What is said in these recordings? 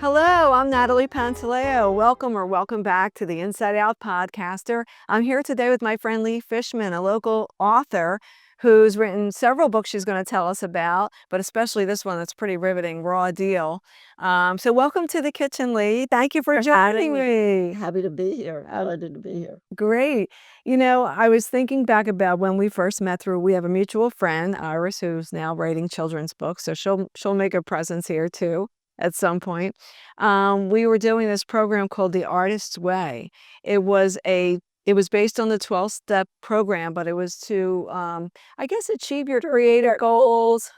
Hello, I'm Natalie Pantaleo. Welcome back to the Inside Out Podcaster. I'm here today with my friend Lee Fishman, a local author who's written several books she's going to tell us about, but especially this one that's pretty riveting, Raw Deal. So welcome to the kitchen, Lee. Thank you for joining me. Happy to be here. Honored to be here. Great. I was thinking back about when we first met we have a mutual friend, Iris, who's now writing children's books, so she'll make a presence here too at some point. We were doing this program called The Artist's Way. It was based on the 12-step program, but it was to, I guess, achieve your creative goals.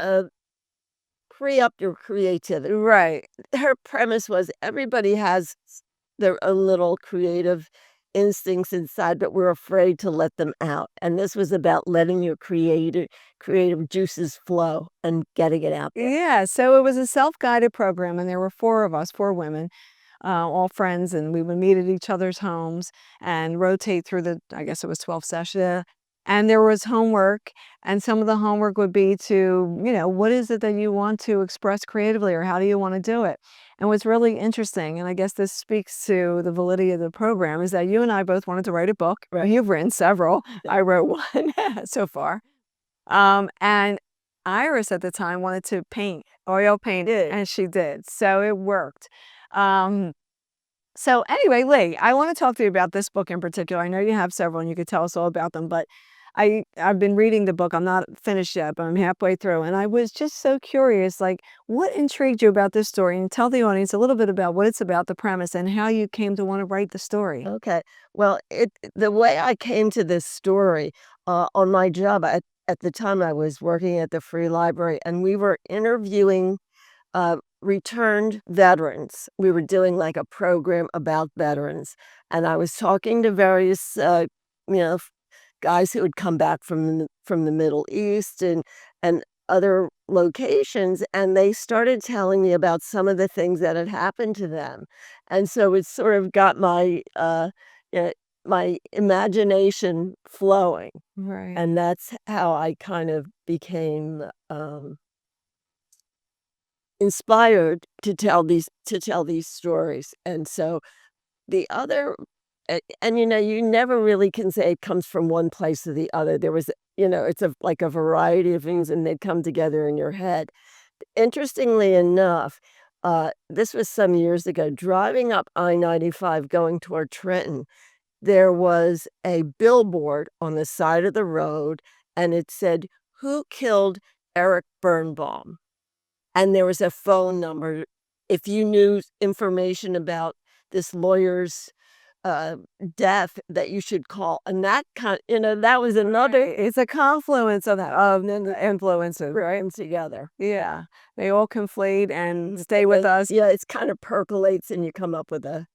Free up your creativity. Right. Her premise was everybody has their own little creative instincts inside, but we're afraid to let them out. And this was about letting your creative juices flow and getting it out there. Yeah, so it was a self-guided program, and there were four of us, four women, all friends, and we would meet at each other's homes and rotate through I guess it was 12 sessions. And there was homework, and some of the homework would be to, what is it that you want to express creatively, or how do you want to do it? And what's really interesting, and I guess this speaks to the validity of the program, is that you and I both wanted to write a book. Right. You've written several. I wrote one so far. And Iris at the time wanted to oil paint it, and she did. So it worked. So anyway, Lee, I want to talk to you about this book in particular. I know you have several and you could tell us all about them, but I've been reading the book. I'm not finished yet, but I'm halfway through. And I was just so curious, what intrigued you about this story? And tell the audience a little bit about what it's about, the premise, and how you came to want to write the story. Okay. Well, the way I came to this story on my job, at the time I was working at the Free Library, and we were interviewing returned veterans. We were doing like a program about veterans, and I was talking to various guys who had come back from the Middle East and other locations, and they started telling me about some of the things that had happened to them. And so it sort of got my my imagination flowing. Right. And that's how I kind of became inspired to tell these stories. And so the other and you never really can say it comes from one place to the other. There was, it's like a variety of things, and they come together in your head. Interestingly enough, this was some years ago, driving up I-95 going toward Trenton. There was a billboard on the side of the road, and it said, "Who killed Eric Birnbaum?" And there was a phone number if you knew information about this lawyer's death that you should call. And that that was another. It's a confluence of the influences, right? Together. Yeah, they all conflate and stay with us. Yeah, it's kind of percolates, and you come up with a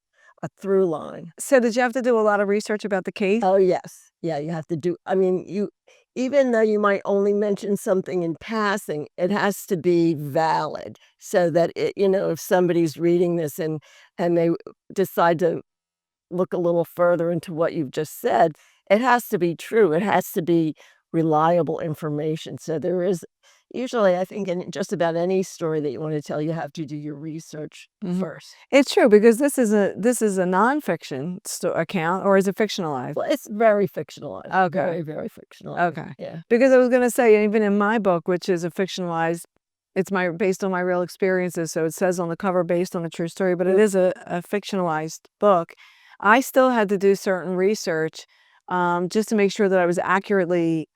through line. So did you have to do a lot of research about the case? Oh, yes. Yeah, you have to do. I mean, even though you might only mention something in passing, it has to be valid, so that if somebody's reading this and they decide to look a little further into what you've just said, it has to be true. It has to be reliable information. So there is usually, I think, in just about any story that you want to tell, you have to do your research first. It's true, because this is a nonfiction account, or is it fictionalized? Well, it's very fictionalized. Okay. Very, very fictionalized. Okay. Yeah. Because I was going to say, even in my book, which is a fictionalized, it's based on my real experiences, so it says on the cover based on a true story, but it is a fictionalized book. I still had to do certain research just to make sure that I was accurately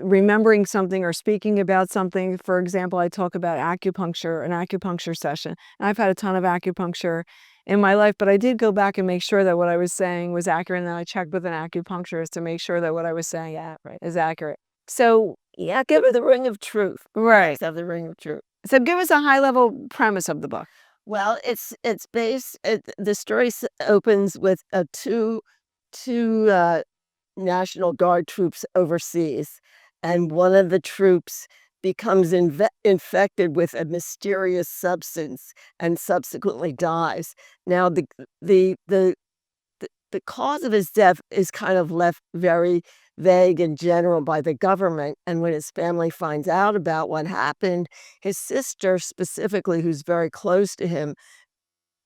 remembering something or speaking about something. For example, I talk about an acupuncture session. And I've had a ton of acupuncture in my life, but I did go back and make sure that what I was saying was accurate, and then I checked with an acupuncturist to make sure that what I was saying is accurate. So yeah, give it the ring of truth. Right. Have the ring of truth. So give us a high-level premise of the book. Well, it's based. The story opens with two National Guard troops overseas, and one of the troops becomes infected with a mysterious substance and subsequently dies. Now, the cause of his death is kind of left very vague and general by the government. And when his family finds out about what happened, his sister specifically, who's very close to him,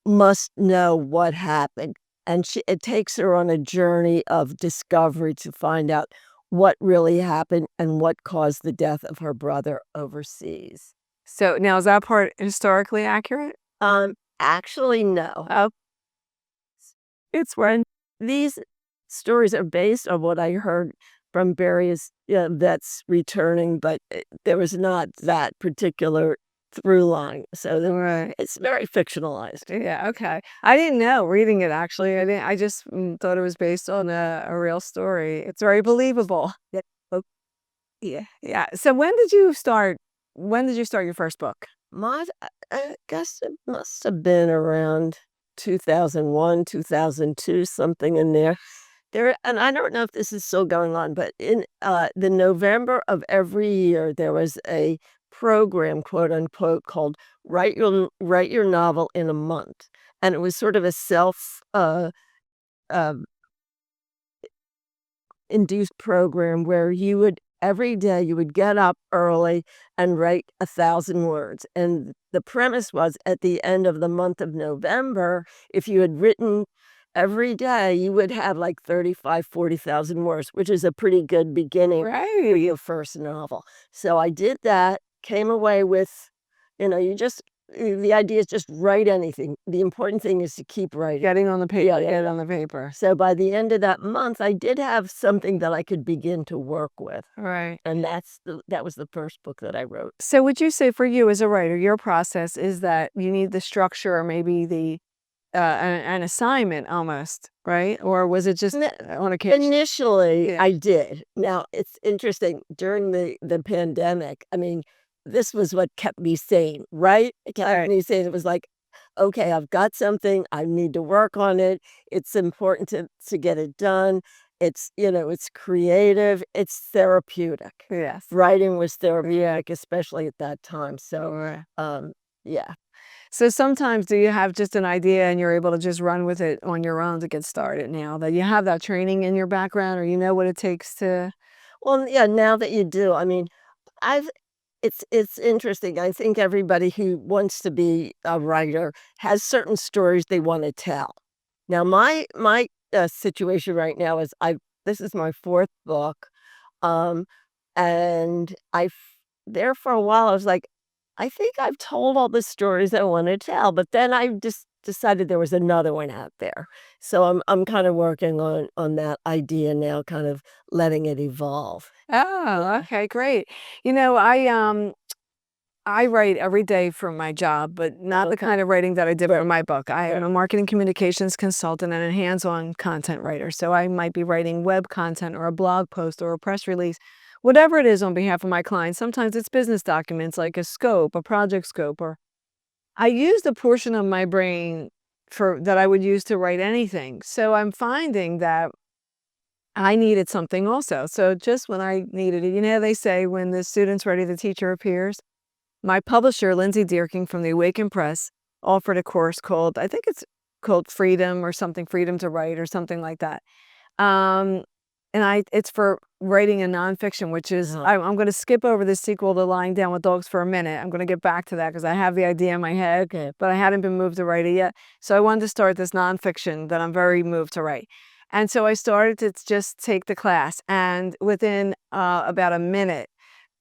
must know what happened, and it takes her on a journey of discovery to find out what really happened and what caused the death of her brother overseas. So now is that part historically accurate? Actually, no. It's when these stories are based on what I heard from various, vets returning, but there was not that particular through line, so Right. it's very fictionalized. Yeah, okay. I didn't know reading it actually. I just thought it was based on a real story. It's very believable. Yeah. Oh, Yeah. Yeah. So when did you start your first book? I guess it must have been around 2001, 2002, something in there. And I don't know if this is still going on, but in, the November of every year, there was a program, quote, unquote, called Write Your Novel in a Month, and it was sort of a uh induced program where you would every day you would get up early and write 1,000 words. And the premise was at the end of the month of November, if you had written every day, you would have like 35, 40,000 words, which is a pretty good beginning for Right. your first novel. So I did that, came away with, you just the idea is just write anything. The important thing is to keep writing. Getting on the paper. Yeah, yeah, Get it yeah. on the paper. So by the end of that month, I did have something that I could begin to work with, Right. and that was the first book that I wrote. So would you say for you as a writer, your process is that you need the structure or maybe the an assignment almost, right? Or was it just N on occasion? Initially, Yeah. I did. Now, it's interesting, during the pandemic, I mean, this was what kept me sane, right? It kept Right. me sane. It was like, "Okay, I've got something, I need to work on it. It's important to get it done. It's creative, it's therapeutic." Yes. Writing was therapeutic, especially at that time, so, Right. yeah. So sometimes do you have just an idea and you're able to just run with it on your own to get started now that you have that training in your background or you know what it takes to Well, yeah, now that you do, I mean, I've it's interesting. I think everybody who wants to be a writer has certain stories they wanna tell. Now my situation right now is this is my 4th book, um, and there for a while, I was like, "I think I've told all the stories I wanna tell," but then I just decided there was another one out there. So I'm kinda working on that idea now, kind of letting it evolve. Oh, Yeah. okay, great. I write every day for my job, but not the Okay. kind of writing that I did for Right. my book. I am Right. a marketing communications consultant and a hands-on content writer. So I might be writing web content or a blog post or a press release, whatever it is on behalf of my clients. Sometimes it's business documents like a scope, a project scope, or I used a portion of my brain for that I would use to write anything. So I'm finding that I needed something also. So just when I needed it, they say when the student's ready, the teacher appears. My publisher, Lindsay Deerking from the Awaken Press, offered a course called, I think it's called Freedom or something, Freedom to Write or something like that. Um, it's for writing a nonfiction, which is, Uh-huh. I'm going to skip over the sequel to Lying Down with Dogs for a minute. I'm going to get back to that because I have the idea in my head, Okay. but I hadn't been moved to write it yet. So I wanted to start this nonfiction that I'm very moved to write. And so I started to just take the class. And within about a minute,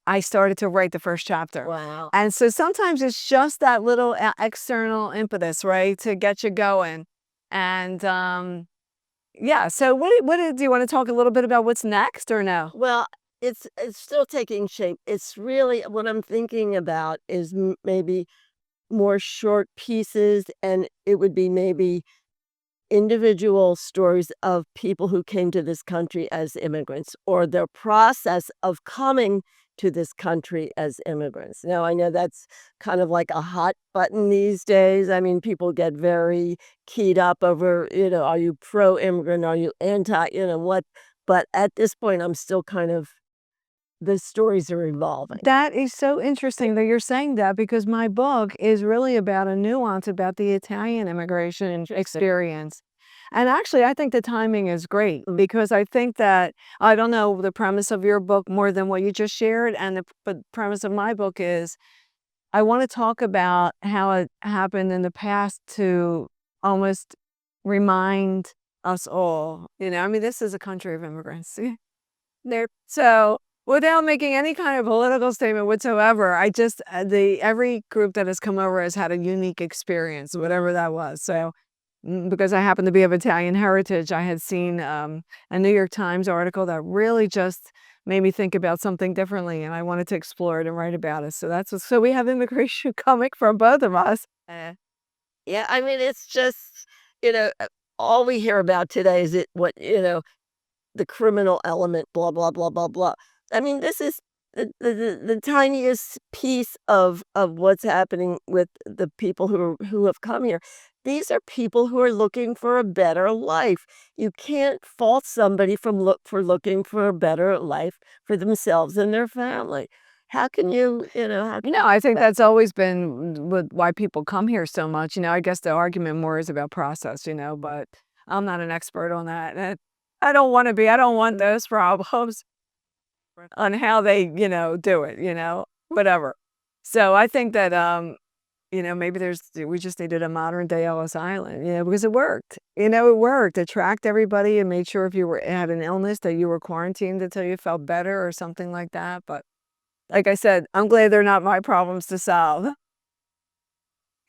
I started to write the first chapter. Wow. And so sometimes it's just that little external impetus, right, to get you going. And yeah, so do you want to talk a little bit about what's next or no? Well, it's still taking shape. It's really what I'm thinking about is maybe more short pieces, and it would be maybe individual stories of people who came to this country as immigrants or their process of coming to this country as immigrants. Now, I know that's kind of like a hot button these days. I mean, people get very keyed up over, are you pro immigrant? Are you anti, what? But at this point, I'm still kind of, the stories are evolving. That is so interesting that you're saying that because my book is really about a nuance about the Italian immigration experience. And actually, I think the timing is great because I think that I don't know the premise of your book more than what you just shared. And the premise of my book is I wanna talk about how it happened in the past to almost remind us all, I mean, this is a country of immigrants. There so, without making any kind of political statement whatsoever, I just the every group that has come over has had a unique experience, whatever that was. So, because I happen to be of Italian heritage, I had seen, a New York Times article that really just made me think about something differently, and I wanted to explore it and write about it. So that's what so we have immigration coming from both of us. Yeah, I mean, it's just, you know, all we hear about today is the criminal element, blah, blah, blah, blah, blah. I mean, this is the tiniest piece of what's happening with the people who have come here. These are people who are looking for a better life. You can't fault somebody for looking for a better life for themselves and their family. How can how can I think that's always been why people come here so much. I guess the argument more is about process, but I'm not an expert on that. And I don't want to be. I don't want those problems on how they, do it, whatever. So I think that, maybe we just needed a modern day Ellis Island, because it worked. It worked. It tracked everybody and made sure if you had an illness that you were quarantined until you felt better or something like that. But like I said, I'm glad they're not my problems to solve.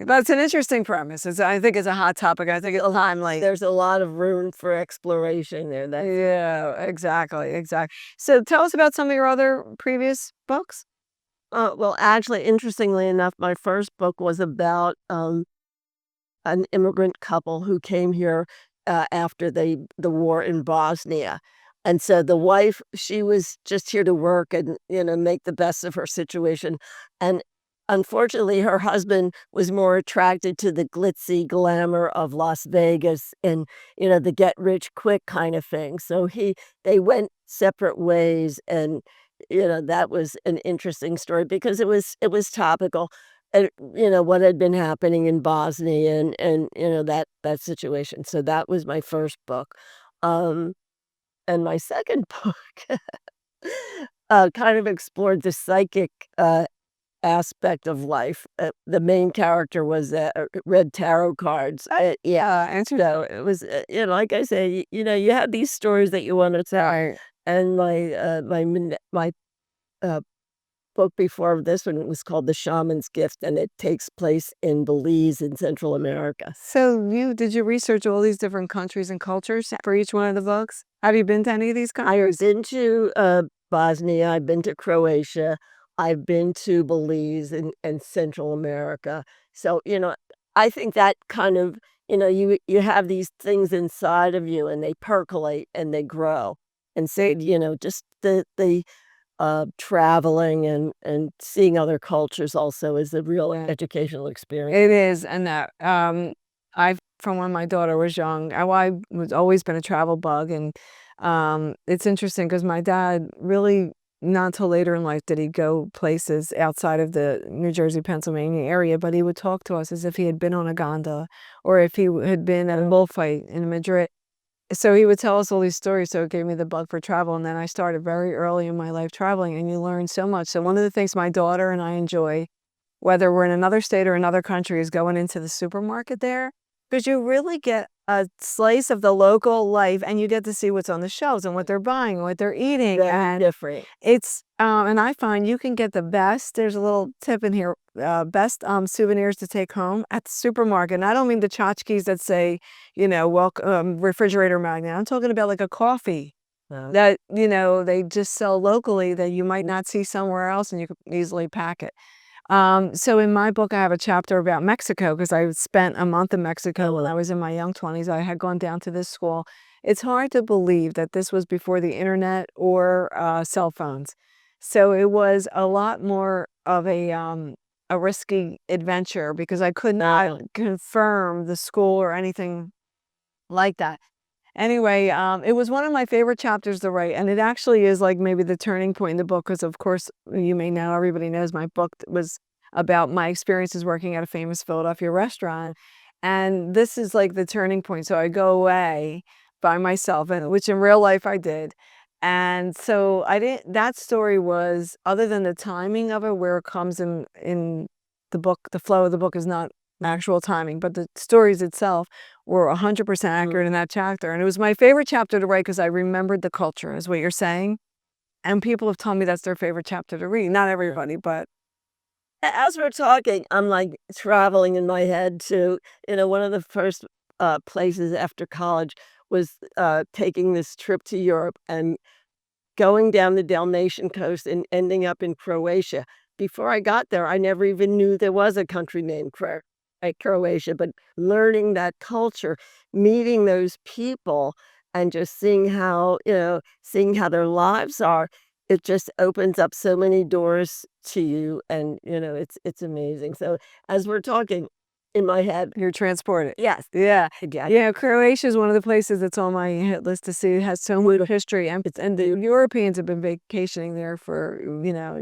That's an interesting premise. I think it's a hot topic. I think it's timely. there's a lot of room for exploration there. That's Yeah, exactly, exactly. So tell us about some of your other previous books. well, actually, interestingly enough, my first book was about an immigrant couple who came here, after the war in Bosnia, and so the wife, she was just here to work and, make the best of her situation, and unfortunately, her husband was more attracted to the glitzy glamour of Las Vegas and, the get rich quick kind of thing, so they went separate ways, and, that was an interesting story because it was topical and what had been happening in Bosnia and that situation. So that was my first book. Um, and my second book kind of explored the psychic aspect of life. The main character was read tarot cards. Yeah, Answer. so it was like I say, you have these stories that you want to tell, Right. and my uh, book before this one was called The Shaman's Gift, and it takes place in Belize in Central America. So did you research all these different countries and cultures for each one of the books? Have you been to any of these I've countries? been to, Bosnia, I've been to Croatia, I've been to Belize and Central America. So, I think that kind of you have these things inside of you, and they percolate and they grow. And so, just the traveling and seeing other cultures also is a real Yeah. educational experience. It is, and that, I've from when my daughter was young, I was always been a travel bug, and, it's interesting because my dad really not until later in life did he go places outside of the New Jersey, Pennsylvania area, but he would talk to us as if he had been on a gondola or if he had been at a bullfight in Madrid. So he would tell us all these stories, so it gave me the bug for travel, and then I started very early in my life traveling, and you learn so much. So one of the things my daughter and I enjoy whether we're in another state or another country, is going into the supermarket there, because you really get a slice of the local life, and you get to see what's on the shelves and what they're buying and what they're eating, Very and different. and I find you can get the best there's a little tip in here, best, souvenirs to take home at the supermarket, and I don't mean the tchotchkes that say, welcome refrigerator magnet, I'm talking about, like, a coffee Uh, that, they just sell locally that you might not see somewhere else, and you could easily pack it. So in my book, I have a chapter about Mexico because I spent a month in Mexico when I was in my young 20s. I had gone down to this school. It's hard to believe that this was before the internet or cell phones. So it was a lot more of a risky adventure because I could not confirm the school or anything like that. Anyway, it was one of my favorite chapters to write, and it actually is like maybe the turning point in the book because, of course, you may know, everybody knows my book was about my experiences working at a famous Philadelphia restaurant, and this is like the turning point. So I go away by myself, and which in real life I did, and so I didn't. That story was other than the timing of it, where it comes in the flow of the book is not actual timing, but the stories itself were 100% accurate in that chapter. And it was my favorite chapter to write because I remembered the culture, is what you're saying. And people have told me that's their favorite chapter to read. Not everybody, but As we're talking, I'm, like, traveling in my head to one of the first, places after college was, taking this trip to Europe and going down the Dalmatian coast and ending up in Croatia. Before I got there, I never even knew there was a country named Croatia, but learning that culture, meeting those people, and just seeing how their lives are, it just opens up so many doors to you, and, it's amazing. So, as we're talking, in my head. you're transported. Yes. Yeah. Yeah. Yeah, Croatia is one of the places that's on my hit list to see. It has so much history, and the Europeans have been vacationing there for,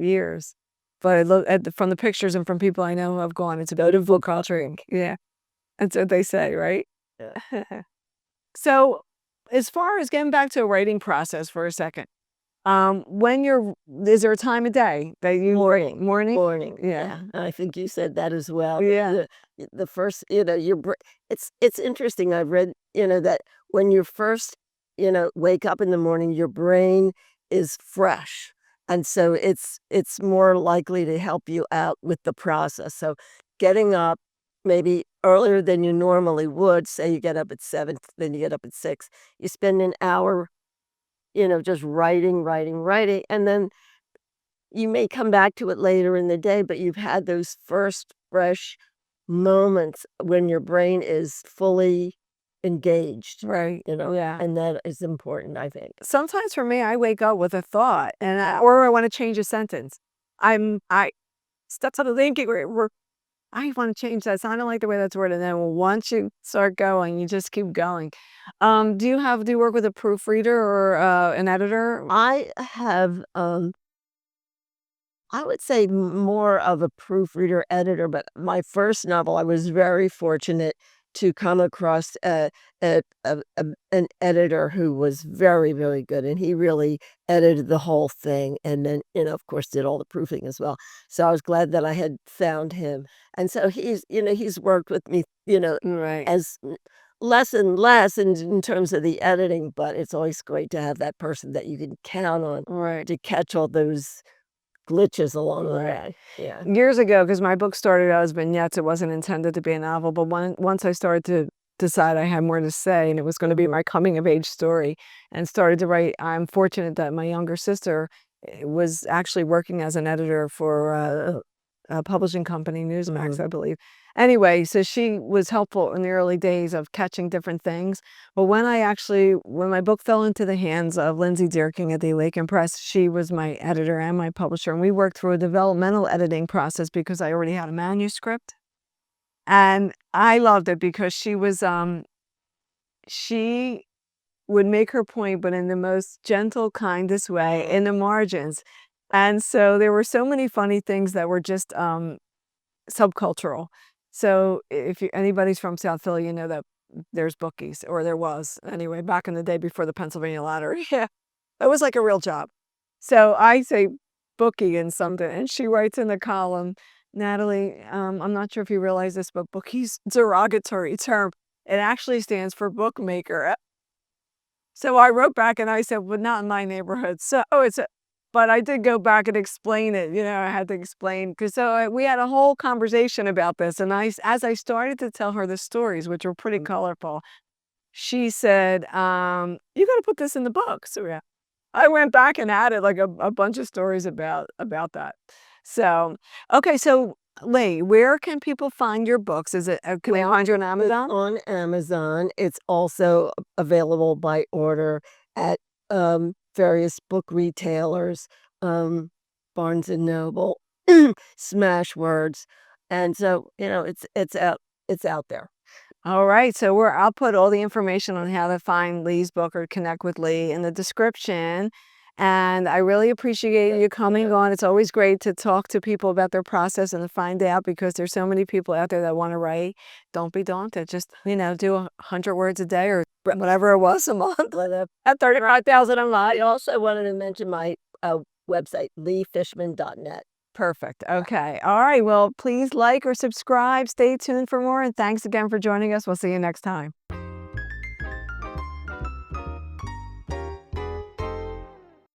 years. But I look from the pictures and from people I know who have gone, it's a beautiful culture. Yeah, that's what they say, right? Yeah. So, as far as getting back to a writing process for a second, when you're is there a time of day that you Morning. morning? Morning, Yeah. yeah, I think you said that as well. Yeah. The first, your it's interesting, I've read, that when you first, wake up in the morning, your brain is fresh, and so it's more likely to help you out with the process. So, getting up maybe earlier than you normally would, say you get up at 7, then you get up at 6, you spend an hour, just writing, writing, writing, and then you may come back to it later in the day, but you've had those first fresh moments when your brain is fully engaged, Right. Yeah. and that is important, I think. Sometimes for me, I wake up with a thought, or I want to change a sentence. I start thinking, I want to change that. So I don't like the way that's worded. And then once you start going, you just keep going. Do you work with a proofreader or an editor? I have, I would say more of a proofreader editor, but my first novel, I was very fortunate to come across an editor who was very, very good, and he really edited the whole thing, and then, of course, did all the proofing as well. So I was glad that I had found him, and so he's worked with me, Right. as less and less in terms of the editing, but it's always great to have that person that you can count on Right. to catch all those glitches along the Right. way. Yeah. Years ago, because my book started out as vignettes, it wasn't intended to be a novel. But once I started to decide I had more to say and it was going to be my coming of age story and started to write, I'm fortunate that my younger sister was actually working as an editor for a publishing company, Newsmax, I believe. Anyway, so she was helpful in the early days of catching different things. But when my book fell into the hands of Lindsay Deerking at the Awaken Press, she was my editor and my publisher. And we worked through a developmental editing process because I already had a manuscript. And I loved it because she would make her point, but in the most gentle, kindest way in the margins. And so there were so many funny things that were just subcultural. So if anybody's from South Philly, you know that there's bookies, or there was anyway, back in the day before the Pennsylvania lottery. Yeah, it was like a real job. So I say bookie in something, and she writes in the column, Natalie, I'm not sure if you realize this, but bookie's derogatory term. It actually stands for bookmaker. So I wrote back and I said, well, not in my neighborhood. So but I did go back and explain it. I had to explain because we had a whole conversation about this. And as I started to tell her the stories, which were pretty colorful, she said, you got to put this in the book. So yeah, I went back and added like a bunch of stories about that. So, okay. So Lee, where can people find your books? Can they find you on Amazon? On Amazon. It's also available by order at, various book retailers, Barnes& and Noble, Smashwords, and so, it's out there. All right. So I'll put all the information on how to find Lee's book or connect with Lee in the description. And I really appreciate you coming on. It's always great to talk to people about their process and to find out, because there's so many people out there that want to write. Don't be daunted. Just, do 100 words a day or whatever it was a month. At 35,000 a month. I also wanted to mention my, website, leefishman.net. Perfect. Okay. All right. Well, please like or subscribe. Stay tuned for more. And thanks again for joining us. We'll see you next time.